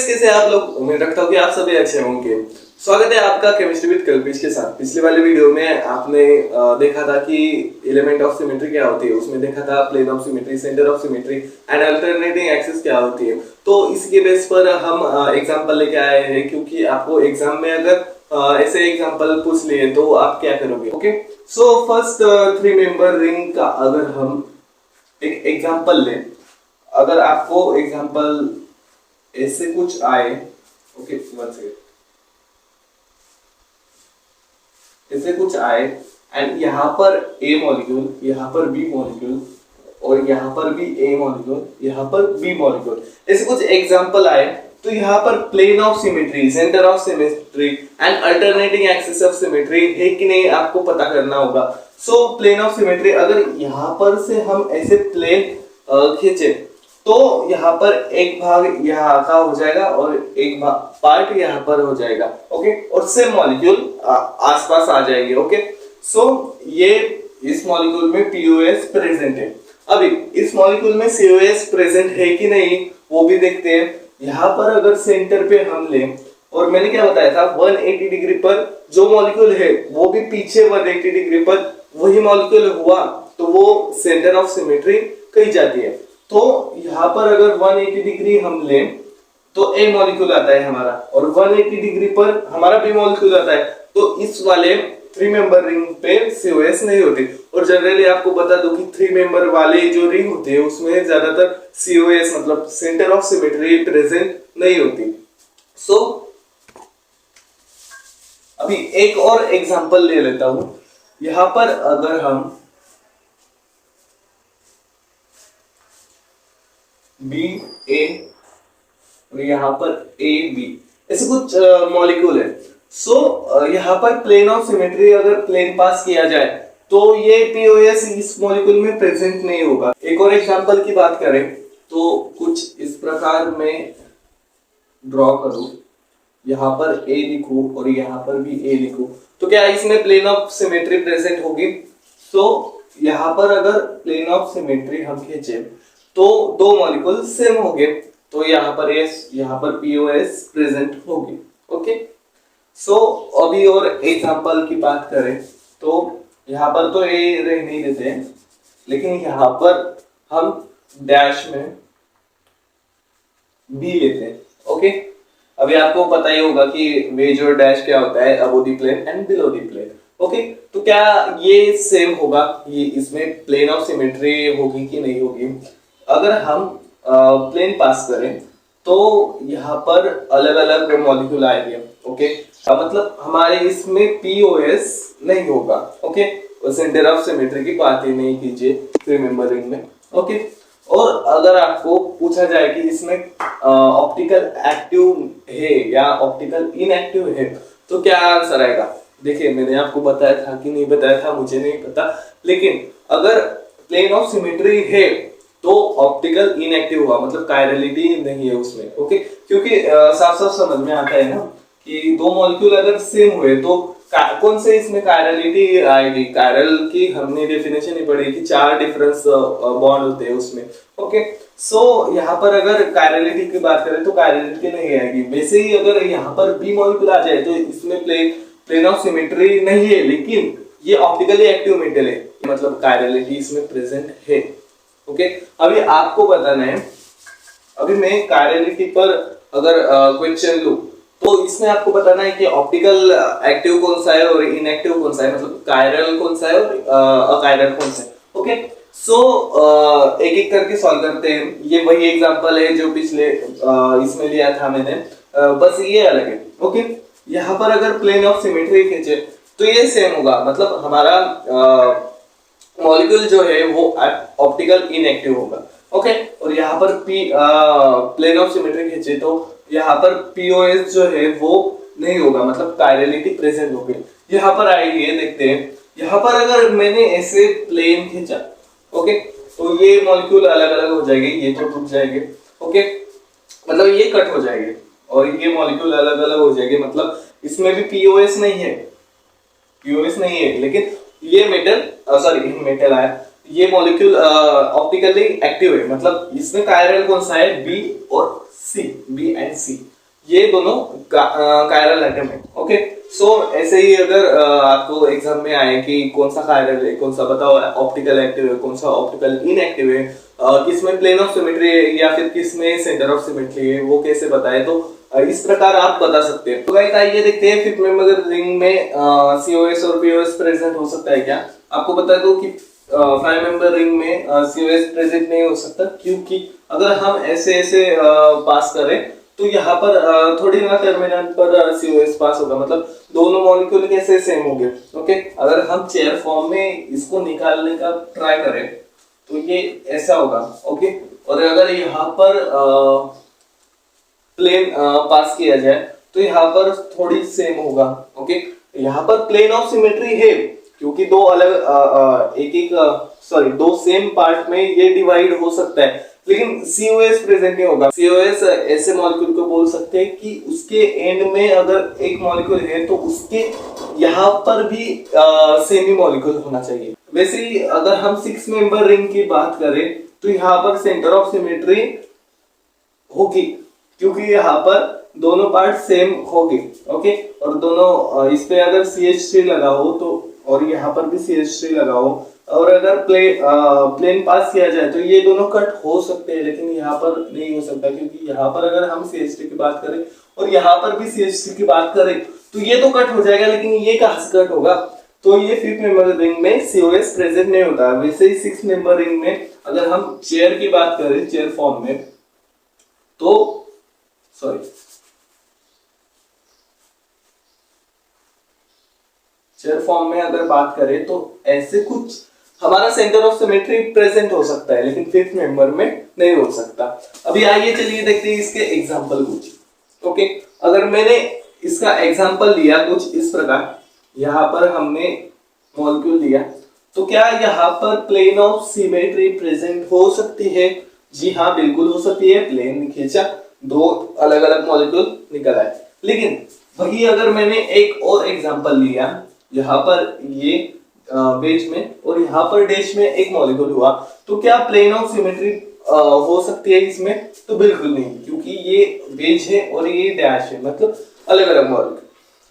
Guys, कैसे आप लोग? उम्मीद रखता हूँ कि आप सभी अच्छे होंगे। स्वागत है आपका केमिस्ट्री विद कल्पेश के साथ। पिछले वाले वीडियो में आपने देखा था कि एलिमेंट ऑफ सिमेट्री क्या होती है। उसमें देखा था plane of symmetry, centre of symmetry and alternating axis क्या होती है। तो इसके बेस पर हम एग्जांपल लेके आए हैं, क्योंकि आपको एग्जाम में अगर ऐसे एग्जांपल पूछ लिए तो आप क्या करोगे। Okay, so first 3 member ring का अगर हम एक एग्जांपल लें, अगर आपको एग्जांपल ऐसे कुछ आए, ओके वन सेकेंड, ऐसे कुछ आए एंड यहाँ पर ए मॉलिक्यूल, यहाँ पर बी मॉलिक्यूल और यहाँ पर भी ए मॉलिक्यूल, यहाँ पर बी मॉलिक्यूल, ऐसे कुछ एग्जांपल आए, तो यहाँ पर plane of symmetry, centre of symmetry and alternating axis of symmetry है कि नहीं आपको पता करना होगा। सो प्लेन ऑफ सिमेट्री, अगर यहाँ पर से हम ऐसे प्लेन खींचे तो यहाँ पर एक भाग यहाँ का हो जाएगा और एक पार्ट यहाँ पर हो जाएगा। ओके, और सेम मॉलिक्यूल आसपास आ जाएंगे। ओके, सो ये इस मॉलिक्यूल में पीओएस प्रेजेंट है। अभी इस मॉलिक्यूल में सीओएस प्रेजेंट है कि नहीं वो भी देखते हैं। यहाँ पर अगर सेंटर पे हम लें, और मैंने क्या बताया था 180 डिग्री पर जो मॉलिक्यूल है वो भी पीछे 180 डिग्री पर वही मॉलिक्यूल हुआ तो वो सेंटर ऑफ सिमेट्री कही जाती है। तो यहाँ पर अगर 180 डिग्री हम लें तो ए मॉलिक्यूल आता है हमारा, और 180 डिग्री पर हमारा बी मॉलिक्यूल आता है। तो इस वाले 3 मेंबर रिंग पे सीओएस नहीं होती। और जनरली आपको बता दूं कि 3 मेंबर वाले जो रिंग होते हैं उसमें ज्यादातर सीओएस मतलब सेंटर ऑफ सिमेट्री प्रेजेंट नहीं होती। सो अभी एक और एग्जांपल ले लेता हूं। यहां पर अगर हम बी ए और यहाँ पर ए बी ऐसे कुछ मॉलिक्यूल है। सो यहाँ पर प्लेन ऑफ सिमेट्री अगर प्लेन पास किया जाए तो ये पीओएस इस मॉलिक्यूल में प्रेजेंट नहीं होगा। एक और एग्जांपल की बात करें तो कुछ इस प्रकार में ड्रॉ करूं, यहाँ पर ए लिखूं और यहाँ पर भी ए लिखूं, तो क्या इसमें प्लेन ऑफ सिमेट्री प्रेजेंट होगी? तो यहाँ पर अगर प्लेन ऑफ सिमेट्री हम खींचे तो दो मॉलिक्यूल सेम हो गए, तो यहाँ पर एस, यहाँ पर पीओएस प्रेजेंट होगी। ओके, सो अभी और एग्जांपल की बात करें तो यहाँ पर तो ए रह नहीं देते हैं, लेकिन यहाँ पर हम डैश में बी लेते हैं। ओके, अभी आपको पता ही होगा कि वेज और डैश क्या होता है, above the plane and below the plane. Okay, तो क्या ये सेम होगा? ये इसमें प्लेन ऑफ सिमेट्री होगी कि नहीं होगी? अगर हम प्लेन पास करें तो यहाँ पर अलग अलग मॉलिक्यूल आएंगे। ओके, मतलब हमारे इसमें पीओएस नहीं होगा। ओके, और सेंटर ऑफ सिमेट्री की बात ही नहीं कीजिए 3 मेंबर रिंग में। ओके, और अगर आपको पूछा जाए कि इसमें ऑप्टिकल एक्टिव है या ऑप्टिकल इनएक्टिव है तो क्या आंसर आएगा? देखिए, मैंने आपको बताया था कि नहीं बताया था मुझे नहीं पता, लेकिन अगर प्लेन ऑफ सिमेट्री है तो ऑप्टिकल इनएक्टिव हुआ, मतलब कायरलिटी नहीं है उसमें। ओके, क्योंकि साफ साफ समझ में आता है ना कि दो मॉलिक्यूल अगर सेम हुए तो कौन से इसमें कायरलिटी आएगी। कायरल की हमने डेफिनेशन ही पढ़ी कि 4 डिफरेंस बॉन्ड होते हैं उसमें। ओके, सो यहाँ पर अगर कायरलिटी की बात करें तो कायरलिटी नहीं आएगी। वैसे ही अगर यहाँ पर बी मॉलिक्यूल आ जाए तो इसमें प्लेन ऑफ सिमेट्री नहीं है, लेकिन ये ऑप्टिकली एक्टिव मेटल है, मतलब कायरलिटी इसमें प्रेजेंट है। ओके, अभी आपको बताना है, अभी मैं कायरलिटी पर अगर क्वेश्चन लूं तो इसमें आपको बताना है कि ऑप्टिकल एक्टिव कौन सा है और इनएक्टिव कौन सा है, मतलब कायरल कौन सा है और अकायरल कौन सा है। ओके, सो एक एक करके सॉल्व करते हैं। ये वही एग्जांपल है जो पिछले इसमें लिया था मैंने, बस ये अलग है। ओके, यहाँ पर अगर प्लेन ऑफ सिमेट्री खींचे तो ये सेम होगा, मतलब हमारा मॉलिक्यूल जो है वो ऑप्टिकल इनएक्टिव होगा। ओके, और यहाँ पर प्लेन ऑफ सिमेट्री खींचे तो यहाँ पर पीओएस जो है वो नहीं होगा, मतलब कायरलिटी प्रेजेंट होगी। यहाँ पर आएगी, देखते हैं। यहाँ पर अगर मैंने ऐसे प्लेन खींचा, ओके, तो ये मॉलिक्यूल अलग अलग हो जाएंगे, ये तो टूट जाएंगे। ओके, मतलब ये कट हो जाएंगे और ये मॉलिक्यूल अलग अलग हो जाएंगे, मतलब इसमें भी पीओएस नहीं है, पीओएस नहीं है, लेकिन ये मेटल आया, ये मॉलिक्यूल ऑप्टिकली एक्टिव है, मतलब इसमें कायरल कौन सा है? बी और सी, बी एंड एंड सी, ये दोनों कायरल एटम है। ओके, सो ऐसे ही अगर आपको एग्जाम में आए कि कौन सा कायरल है, कौन सा बताओ ऑप्टिकल एक्टिव है, कौन सा ऑप्टिकल इनएक्टिव है, किसमें प्लेन ऑफ सिमेट्री है या फिर किसमें सेंटर ऑफ सिमेट्री है, वो कैसे बताए, तो इस प्रकार आप बता सकते हैं। तो गाइस आइए देखते हैं फिफ्थ मेंबर रिंग में सीओएस और पीओएस प्रेजेंट हो सकता है क्या। आपको बता दो कि 5 मेंबर रिंग में सीओएस प्रेजेंट नहीं हो सकता, क्योंकि अगर हम ऐसे ऐसे पास करें तो यहाँ पर थोड़ी ना टर्मिनल पर सीओएस पास होगा, मतलब दोनों मॉलिक्यूल कैसे सेम होंगे। ओके, अगर हम चेयर फॉर्म में इसको निकालने का ट्राई करें तो ये ऐसा होगा। ओके, और अगर यहाँ पर प्लेन पास किया जाए तो यहाँ पर थोड़ी सेम होगा। ओके, यहाँ पर प्लेन ऑफ सिमेट्री है क्योंकि दो अलग दो सेम पार्ट में ये डिवाइड हो सकता है, लेकिन सीओएस प्रेजेंट नहीं होगा। सीओएस ऐसे मॉलिक्यूल को बोल सकते हैं कि उसके एंड में अगर एक मॉलिक्यूल है तो उसके यहाँ पर भी सेम ही मॉलिक्यूल होना चाहिए। वैसे ही अगर हम 6 मेंबर रिंग की बात करें तो यहाँ पर सेंटर ऑफ सिमेट्री होगी, क्योंकि यहाँ पर दोनों पार्ट सेम होंगे। ओके, और दोनों इस पे अगर CH3 लगा हो तो, और यहाँ पर भी CH3 लगा हो, और अगर प्लेन पास किया जाए तो ये दोनों कट हो सकते हैं, लेकिन यहाँ पर नहीं हो सकता, क्योंकि यहाँ पर अगर हम CH3 की बात करें और यहाँ पर भी CH3 की बात करें तो ये तो कट हो जाएगा, लेकिन ये कहाँ से कट होगा। तो ये 5th मेंबर रिंग में COS प्रेजेंट नहीं होता। वैसे ही 6th मेंबर रिंग में अगर हम चेयर की बात करें, चेयर फॉर्म में, तो चेयर फॉर्म में अगर बात करें तो ऐसे कुछ हमारा सेंटर ऑफ सिमेट्री प्रेजेंट हो सकता है, लेकिन 5th मेंबर में नहीं हो सकता। अभी आइए चलिए देखते हैं इसके एग्जांपल कुछ। ओके, अगर मैंने इसका एग्जांपल लिया कुछ इस प्रकार, यहाँ पर हमने मॉलिक्यूल लिया, तो क्या यहाँ पर प्लेन ऑफ सिमेट्री प्रेजेंट हो सकती है? जी हाँ, बिल्कुल हो सकती है। प्लेन खींचा, दो अलग अलग मॉलिक्यूल निकल आए। लेकिन वही अगर मैंने एक और एग्जांपल लिया, यहाँ पर ये बेच में और यहाँ पर डैश में एक मॉलिक्यूल हुआ, तो क्या प्लेन ऑफ सिमेट्री हो सकती है इसमें? तो बिल्कुल नहीं, क्योंकि ये बेच है और ये डैश है, मतलब अलग अलग मॉलिक्यूल,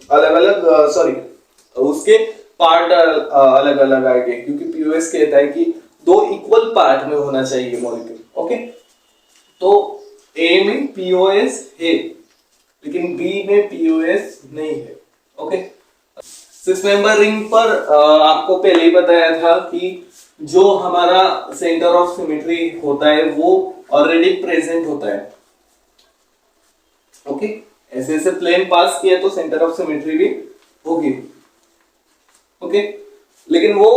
अलग अलग उसके पार्ट अलग अलग आएंगे, क्योंकि पीओएस कहता है कि दो इक्वल पार्ट में होना चाहिए मॉलिक्यूल। ओके, तो ए में पीओएस है लेकिन बी में पीओएस नहीं है। ओके, 6 मेंबर रिंग पर आपको पहले ही बताया था कि जो हमारा सेंटर ऑफ सिमेट्री होता है वो ऑलरेडी प्रेजेंट होता है। ओके, ऐसे ऐसे प्लेन पास किया तो सेंटर ऑफ सिमेट्री भी होगी। ओके, लेकिन वो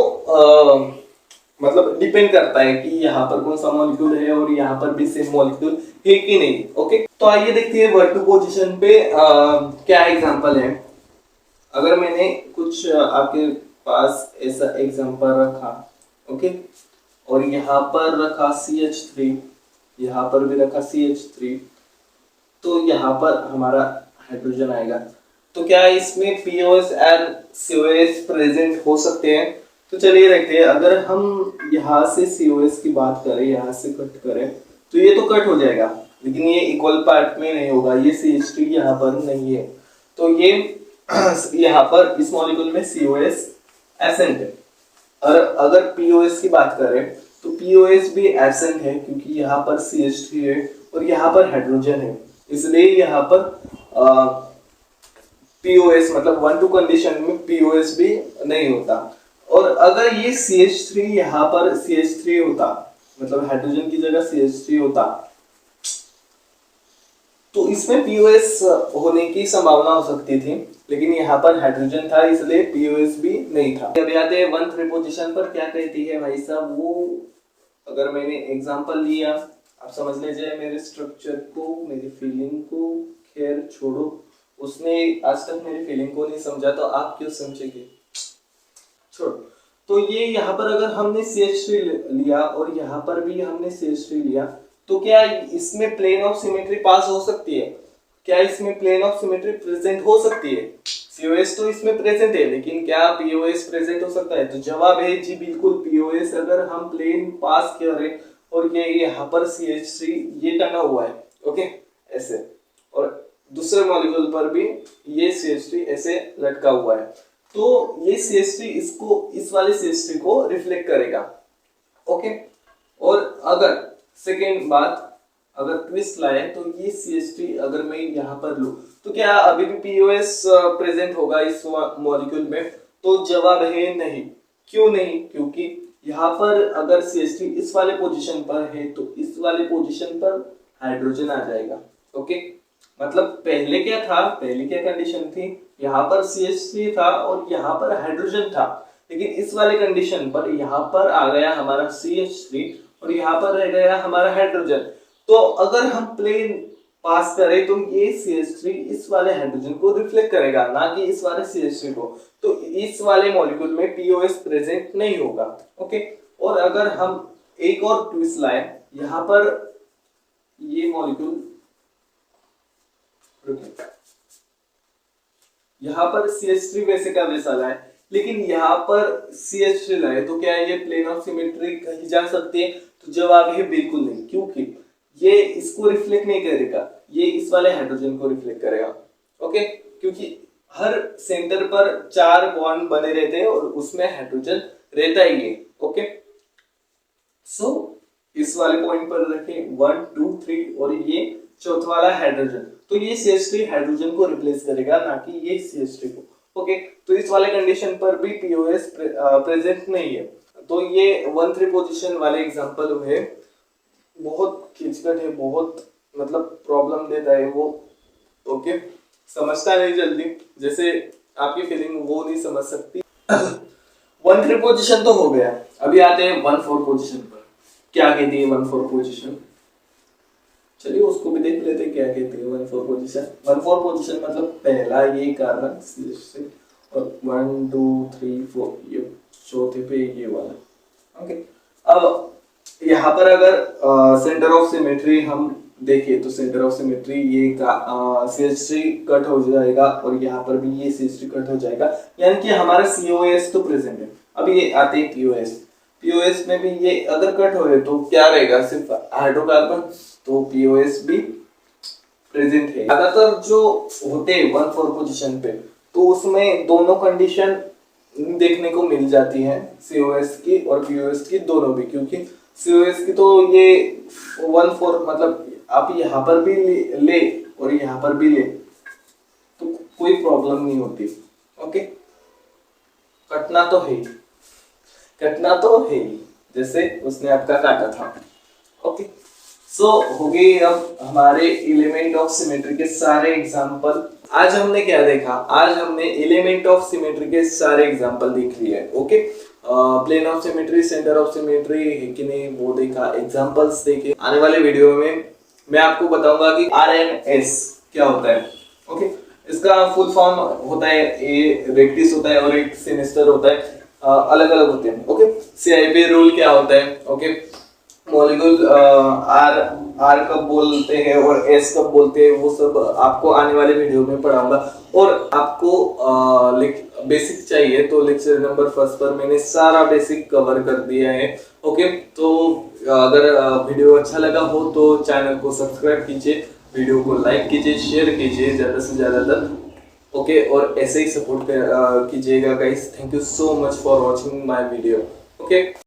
मतलब डिपेंड करता है कि यहाँ पर कौन सा मॉलिक्यूल है और यहाँ पर भी सेम मॉलिक्यूल है कि नहीं। ओके, तो आइए देखते हैं 1 2 पोजीशन पे क्या एग्जांपल है। अगर मैंने कुछ आपके पास ऐसा एग्जांपल रखा, ओके, और यहाँ पर रखा CH3, यहाँ पर भी रखा CH3, तो यहाँ पर हमारा हाइड्रोजन आएगा। तो क्या इसमें पीओएस एंड सीओएस प्रेजेंट हो सकते हैं? तो चलिए देखते हैं। अगर हम यहाँ से सीओएस की बात करें, यहाँ से कट करें, तो ये तो कट हो जाएगा, लेकिन ये इक्वल पार्ट में नहीं होगा। ये CH3 यहाँ पर नहीं है, तो ये यहाँ पर इस मॉलिक्यूल में COS एब्सेंट है। और अगर POS की बात करें तो POS भी एब्सेंट है, क्योंकि यहाँ पर CH3 है और यहाँ पर हाइड्रोजन है, इसलिए यहाँ पर POS मतलब 1 2 कंडीशन में POS भी नहीं होता। और अगर ये CH3 यहाँ पर CH3 होता, मतलब हाइड्रोजन की जगह CH3 होता, तो इसमें POS होने की संभावना हो सकती थी, लेकिन यहाँ पर हाइड्रोजन था इसलिए POS भी नहीं था। अभी आते हैं 1 3 पोजीशन पर। क्या कहती है भाई साहब वो, अगर मैंने एग्जांपल लिया, आप समझ लीजिए मेरे स्ट्रक्चर को, मेरी फीलिंग को, खैर छोड़ो, उसने आज तक मेरी फीलिंग को नहीं समझा तो आप क्यों समझेंगे, छोड़ो। तो ये यहाँ पर अगर हमने CH3 लिया और यहाँ पर भी हमने CH3 लिया, तो क्या इसमें प्लेन ऑफ सिमेट्री पास हो सकती है? क्या इसमें प्लेन ऑफ सिमेट्री प्रेजेंट हो सकती है? COS तो इसमें प्रेजेंट है, लेकिन क्या POS प्रेजेंट हो सकता है? तो जवाब है जी बिल्कुल POS। अगर हम प्लेन पास करें और ये यहाँ पर CH3 ये टंगा हुआ है, ओके, ऐसे, और दूसरे मॉलिक्यूल पर भी ये CH3 ऐसे लटका हुआ है, तो ये CH3 इसको इस वाले CH3 को रिफ्लेक्ट करेगा। ओके, और अगर सेकेंड बात, अगर ट्विस्ट लाए तो ये CH3 अगर मैं यहाँ पर लूं तो क्या अभी भी POS प्रेजेंट होगा इस मॉलिक्यूल में? तो जवाब है नहीं। क्यों नहीं? क्योंकि यहाँ पर अगर CH3 इस वाले पोजीशन पर है तो इस वाले पोजीशन पर हाइड्रोजन आ जाएगा। ओके, मतलब पहले क्या था, पहले क्या कंडीशन थी, यहाँ पर CH3 था और यहाँ पर हाइड्रोजन था, लेकिन इस वाले कंडीशन पर यहाँ पर आ गया हमारा CH3 और यहाँ पर रह गया हमारा हाइड्रोजन। तो अगर हम प्लेन पास करें तो ये CH3 इस वाले हाइड्रोजन को रिफ्लेक्ट करेगा, ना कि इस वाले CH3 को। तो इस वाले मॉलिक्यूल में POS प्रेजेंट नहीं होगा। ओके, और अगर हम एक और ट्विस्ट लाए, यहाँ पर ये मॉलिक्यूल, यहाँ पर CH3 वैसे का वैसा लाए, लेकिन यहाँ पर CH3 लाए तो क्या ये प्लेन ऑफ सिमेट्री कहीं जा सकती है? तो जवाब है बिल्कुल नहीं, क्योंकि ये इसको रिफ्लेक्ट नहीं करेगा, ये इस वाले हाइड्रोजन को रिफ्लेक्ट करेगा। ओके, क्योंकि हर सेंटर पर 4 बॉन्ड बने रहते हैं और उसमें हाइड्रोजन रहता ही है। ओके, सो इस वाले पॉइंट पर रखें 1 2 3 और ये चौथा वाला हाइड्रोजन, तो ये CH3 हाइड्रोजन को रिप्लेस करेगा, ना कि ये CH3 को। ओके, तो इस वाले कंडीशन पर भी POS प्रेजेंट नहीं है। तो ये 1-3 पोजीशन वाले एग्जांपल हुए, बहुत खिचकट है, बहुत मतलब प्रॉब्लम देता है वो। ओके, समझता नहीं जल्दी, जैसे आपकी फीलिंग वो नहीं समझ सकती। 1-3 पोजीशन तो हो गया, अभी आते हैं 1-4 पोजीशन पर। क्या कहती है 1-4 पोजीशन? चलिए उसको भी देख लेते क्या कहती है 1-4 पोजीशन। 1-4 पोजीशन मतलब पहला ये कार्बन CH3 और 1 2 3 4 ये चौथे पे ये वाला। ओके, अब यहाँ पर अगर सेंटर ऑफ सिमेट्री हम देखिए तो सेंटर ऑफ सिमेट्री ये CH3 कट हो जाएगा और यहाँ पर भी ये CH3 कट हो जाएगा, यानी कि हमारा COS तो प्रेजेंट है। अब ये आते हैं POS में भी ये अगर कट हो रहे तो क्या रहेगा, सिर्फ हाइड्रोकार्बन, तो POS भी प्रेजेंट है। ज्यादातर जो होते हैं 1-4 पोजीशन पे तो उसमें दोनों कंडीशन देखने को मिल जाती है, COS की और POS की दोनों भी, क्योंकि COS की तो ये 1-4 मतलब आप यहाँ पर भी ले और यहाँ पर भी ले तो कोई प्रॉब्लम नहीं होती। ओके, कटना तो है, कटना तो है, जैसे उसने आपका काटा था। ओके, सो हो गई अब हमारे एलिमेंट ऑफ सिमेट्री के सारे एग्जांपल। आज हमने क्या देखा? आज हमने एलिमेंट ऑफ सिमेट्री के सारे एग्जांपल देख लिए। Okay, plane of symmetry, centre of symmetry है कि नहीं वो देखा, एग्जांपल्स देखे। आने वाले वीडियो में मैं आपको बताऊंगा कि RNS क्या होता है। ओके, इसका फुल फॉर्म होता है, ए रेक्टिस होता है और एक सिनिस्टर होता है, अलग अलग होते हैं। ओके, CIP रूल क्या होता है? ओके, मॉलिक्यूल आर कब बोलते हैं और एस कब बोलते हैं, वो सब आपको आने वाले वीडियो में पढ़ाऊंगा। और आपको बेसिक चाहिए तो लेक्चर नंबर 1 पर मैंने सारा बेसिक कवर कर दिया है। ओके, तो अगर वीडियो अच्छा लगा हो तो चैनल को सब्सक्राइब कीजिए, वीडियो को लाइक कीजिए, शेयर कीजिए ज़्यादा से ज़्यादा तक। ओके, और ऐसे ही सपोर्ट कीजिएगा guys. Thank you so much for watching my video. Okay.